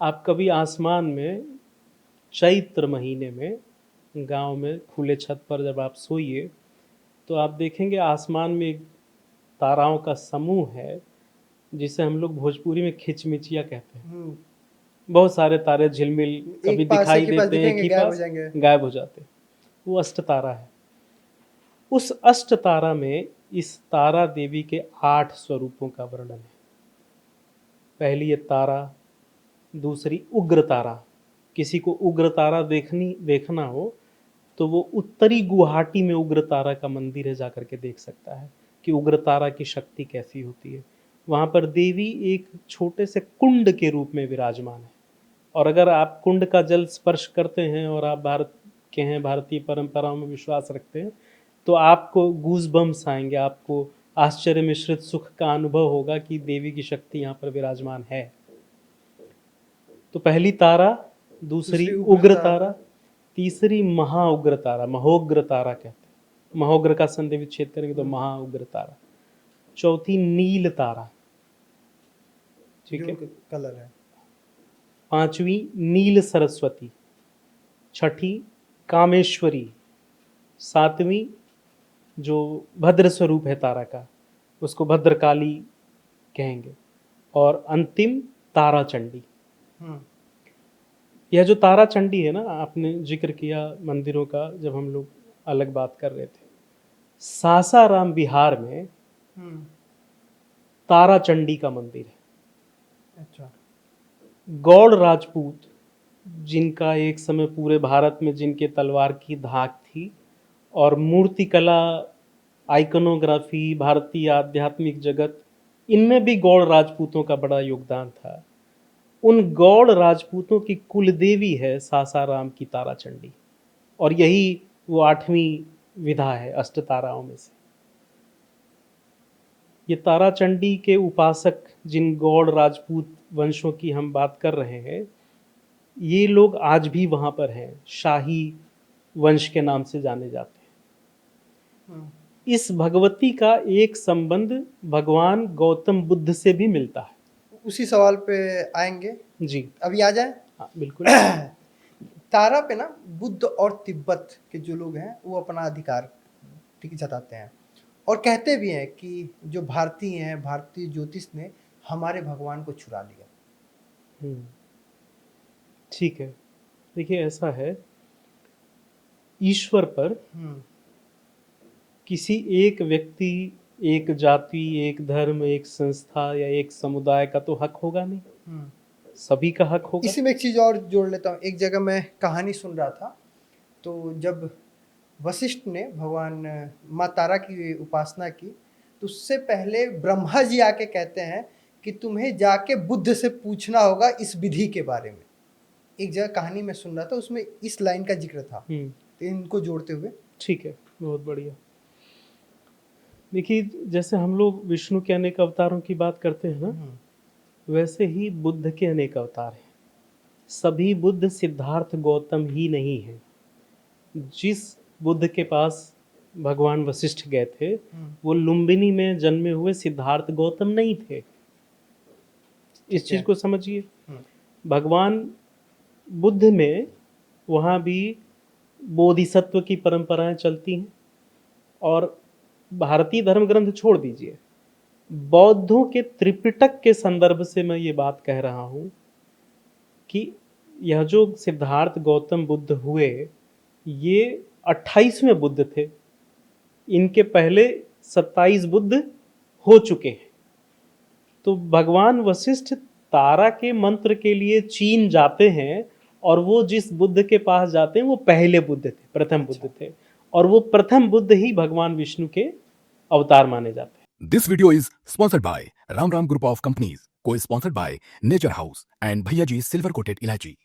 आप कभी आसमान में चैत्र महीने में गांव में खुले छत पर जब आप सोइए तो आप देखेंगे आसमान में एक ताराओं का समूह है जिसे हम लोग भोजपुरी में खिचमिचिया कहते हैं। बहुत सारे तारे झिलमिल कभी एक पास एक दिखाई ही पास देते हैं, एक दिखेंगे, ही गायब हो पास जाएंगे। गायब हो जाते हैं। वो अष्ट तारा है। उस अष्ट तारा में इस तारा देवी के 8 स्वरूपों का वर्णन है। पहली है तारा, दूसरी उग्र तारा। किसी को उग्र तारा देखना हो तो वो उत्तरी गुवाहाटी में उग्र तारा का मंदिर है, जाकर के देख सकता है कि उग्र तारा की शक्ति कैसी होती है। वहां पर देवी एक छोटे से कुंड के रूप में विराजमान है, और अगर आप कुंड का जल स्पर्श करते हैं और आप भारत के हैं, भारतीय परंपराओं में विश्वास रखते हैं, तो आपको गूज बम्स आएंगे, आपको आश्चर्य मिश्रित सुख का अनुभव होगा कि देवी की शक्ति यहाँ पर विराजमान है। तो पहली तारा, दूसरी दूसरी उग्र उग्रता। तारा, तीसरी महाउग्र तारा, महोग्र तारा कहते हैं। महोग्र का संधि विच्छेद करेंगे तो महाउग्र तारा। चौथी नील तारा, ठीक है। कलर है। पांचवी नील सरस्वती। छठी कामेश्वरी। सातवीं जो भद्र स्वरूप है तारा का, उसको भद्रकाली कहेंगे। और अंतिम तारा चंडी। यह जो तारा चंडी है ना, आपने जिक्र किया मंदिरों का जब हम लोग अलग बात कर रहे थे, सासाराम बिहार में तारा चंडी का मंदिर है। अच्छा। गौड़ राजपूत, जिनका एक समय पूरे भारत में जिनके तलवार की धाक थी, और मूर्तिकला, आइकनोग्राफी, भारतीय आध्यात्मिक जगत, इनमें भी गौड़ राजपूतों का बड़ा योगदान था। उन गौड़ राजपूतों की कुल देवी है सासाराम की तारा चंडी, और यही वो 8वीं विधा है अष्ट ताराओं में से। ये तारा चंडी के उपासक, जिन गौड़ राजपूत वंशों की हम बात कर रहे हैं, ये लोग आज भी वहां पर हैं, शाही वंश के नाम से जाने जाते हैं। इस भगवती का एक संबंध भगवान गौतम बुद्ध से भी मिलता है। उसी सवाल पे आएंगे जी, अभी आ जाए। हाँ बिल्कुल। तारा पे ना बुद्ध और तिब्बत के जो लोग हैं वो अपना अधिकार जताते हैं और कहते भी हैं कि जो भारतीय हैं, भारतीय ज्योतिष ने हमारे भगवान को चुरा लिया। ठीक है, देखिए ऐसा है, ईश्वर पर किसी एक व्यक्ति, एक जाति, एक धर्म, एक संस्था या एक समुदाय का तो हक होगा नहीं, सभी का हक होगा। इसी में एक चीज और जोड़ लेता हूँ। एक जगह मैं कहानी सुन रहा था, तो जब वशिष्ठ ने भगवान माँ तारा की उपासना की तो उससे पहले ब्रह्मा जी आके कहते हैं कि तुम्हें जाके बुद्ध से पूछना होगा इस विधि के बारे में। एक जगह कहानी में सुन रहा था, उसमें इस लाइन का जिक्र था। तो इनको जोड़ते हुए ठीक है, बहुत बढ़िया। देखिए, जैसे हम लोग विष्णु के अनेक अवतारों की बात करते हैं ना, वैसे ही बुद्ध के अनेक अवतार हैं। सभी बुद्ध सिद्धार्थ गौतम ही नहीं है। जिस बुद्ध के पास भगवान वशिष्ठ गए थे, वो लुम्बिनी में जन्मे हुए सिद्धार्थ गौतम नहीं थे। इस चीज को समझिए। भगवान बुद्ध में वहाँ भी बोधिसत्व की परंपराएं चलती हैं, और भारतीय धर्म ग्रंथ छोड़ दीजिए, बौद्धों के त्रिपिटक के संदर्भ से मैं ये बात कह रहा हूँ कि यह जो सिद्धार्थ गौतम बुद्ध हुए, ये 28वें बुद्ध थे। इनके पहले 27 बुद्ध हो चुके हैं। तो भगवान वशिष्ठ तारा के मंत्र के लिए चीन जाते हैं, और वो जिस बुद्ध के पास जाते हैं वो पहले बुद्ध थे, प्रथम बुद्ध थे, और वो प्रथम बुद्ध ही भगवान विष्णु के अवतार माने जाते हैं। This video is sponsored by Ram Group of Companies, co sponsored by Nature House and Bhaiya ji silver coated इलायची।